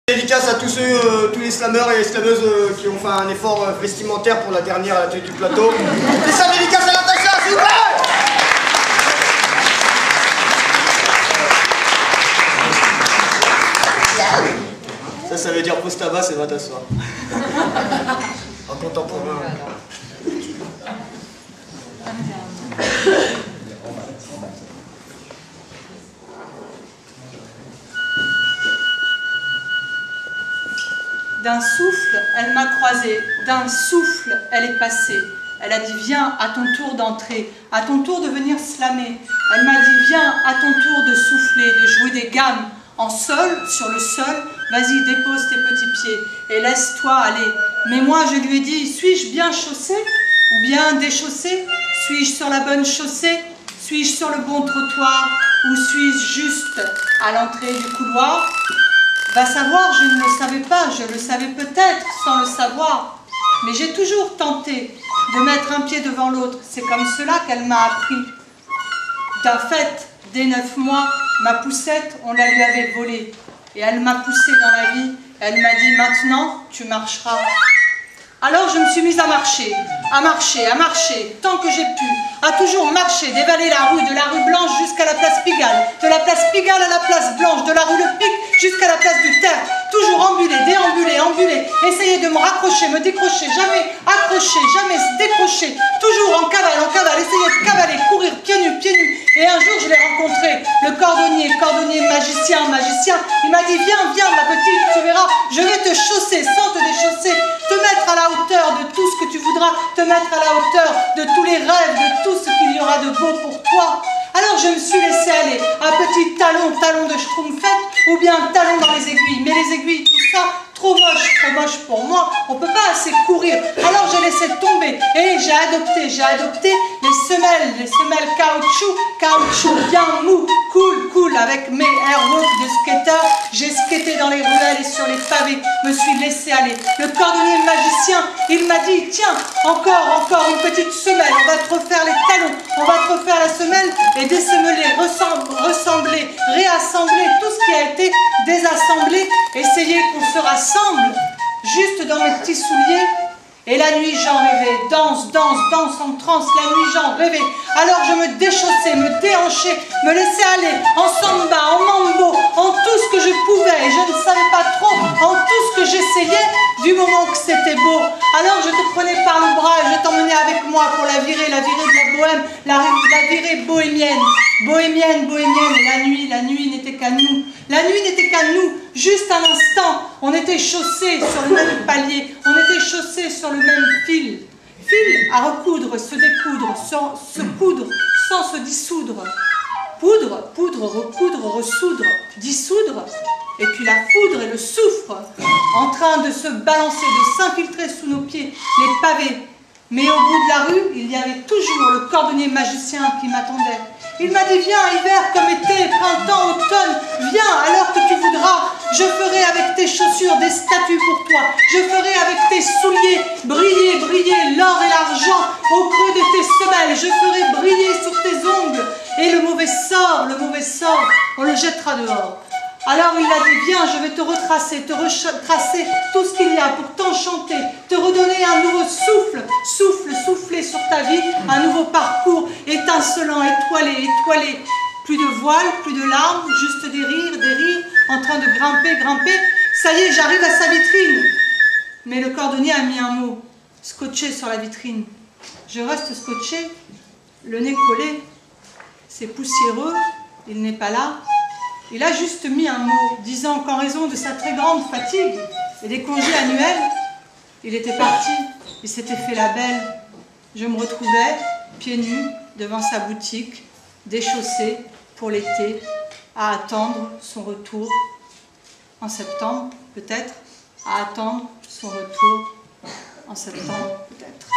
Dédicace à tous les slameurs et les slameuses qui ont fait un effort vestimentaire pour la dernière à la tête du plateau. Et ça, dédicace à Natacha, s'il vous plaît! Ça veut dire pose ta basse et va t'asseoir. En contemporain. D'un souffle, elle m'a croisée, d'un souffle, elle est passée. Elle a dit, viens, à ton tour d'entrer, à ton tour de venir slammer. Elle m'a dit, viens, à ton tour de souffler, de jouer des gammes en sol, sur le sol. Vas-y, dépose tes petits pieds et laisse-toi aller. Mais moi, je lui ai dit, suis-je bien chaussée ou bien déchaussée? Suis-je sur la bonne chaussée? Suis-je sur le bon trottoir? Ou suis-je juste à l'entrée du couloir? Va savoir, je ne le savais pas, je le savais peut-être sans le savoir. Mais j'ai toujours tenté de mettre un pied devant l'autre. C'est comme cela qu'elle m'a appris. D'un fait, dès 9 mois, ma poussette, on la lui avait volée. Et elle m'a poussée dans la vie. Elle m'a dit, maintenant, tu marcheras. Alors je me suis mise à marcher, tant que j'ai pu, à toujours marcher, dévaler la rue, de la rue Blanche jusqu'à la place Pigalle, de la place Pigalle à la place Blanche, de la rue Le Pic jusqu'à la place du Terre, toujours ambuler, déambuler, ambuler, essayer de me raccrocher, me décrocher, jamais accrocher, jamais se décrocher, toujours en cavale, essayer de cavaler, courir pieds nus, et un jour je l'ai rencontré, le cordonnier, magicien, il m'a dit, viens ma petite, tu verras, je vais te chausser, sans te déchausser, te mettre à la hauteur de tout ce que tu voudras, te mettre à la hauteur de tous les rêves, de tout ce qu'il y aura de beau pour toi. Alors je me suis laissée aller, un petit talon de schtroumpfette, ou bien talon dans les aiguilles. Mais les aiguilles, tout ça, trop moche pour moi, on ne peut pas assez courir. Alors j'ai laissé tomber, et j'ai adopté les semelles caoutchouc bien mou, cool, avec mes airwalks de skater. J'ai skaté dans les ruelles et sur les pavés, me suis laissé aller. Le cordonnier magicien, il m'a dit, tiens, encore une petite semelle, on va te refaire les talons, on va te refaire la semelle et désemeler, ressembler, réassembler tout ce qui a été désassemblé, essayer qu'on se rassemble juste dans mes petits souliers. Et la nuit j'en rêvais, danse en transe, la nuit j'en rêvais. Alors je me déchaussais, me déhanchais, me laissais aller en samba, en mambo, en tout ce que je pouvais. Et je ne savais pas trop, en tout ce que j'essayais, du moment que c'était beau. Alors je te prenais par le bras et je t'emmenais avec moi pour la virer de la bohème, la virer bohémienne. Bohémienne, et la nuit n'était qu'à nous. La nuit n'était qu'à nous, juste un instant. On était chaussés sur le même palier, on était chaussés sur le même fil. Fil à recoudre, se découdre, se coudre, sans se dissoudre. Poudre, recoudre, ressoudre, dissoudre. Et puis la foudre et le soufre, en train de se balancer, de s'infiltrer sous nos pieds, les pavés. Mais au bout de la rue, il y avait toujours le cordonnier magicien qui m'attendait. Il m'a dit, viens, hiver comme été, printemps, automne, viens, alors que tu voudras. Je ferai avec tes chaussures des statues pour toi. Je ferai avec tes souliers briller l'or et l'argent au creux de tes semelles. Je ferai briller sur tes ongles. Et le mauvais sort, on le jettera dehors. Alors il a dit, viens, je vais te retracer, tracer tout ce qu'il y a pour t'enchanter, te redonner un nouveau souffler sur ta vie, un nouveau parcours étincelant, étoilé. Plus de voiles, plus de larmes, juste des rires, en train de grimper. Ça y est, j'arrive à sa vitrine. Mais le cordonnier a mis un mot, scotché sur la vitrine. Je reste scotché, le nez collé, c'est poussiéreux, il n'est pas là. Il a juste mis un mot, disant qu'en raison de sa très grande fatigue et des congés annuels, il était parti, il s'était fait la belle. Je me retrouvais, pieds nus, devant sa boutique, déchaussée pour l'été, à attendre son retour, en septembre peut-être, à attendre son retour, en septembre peut-être.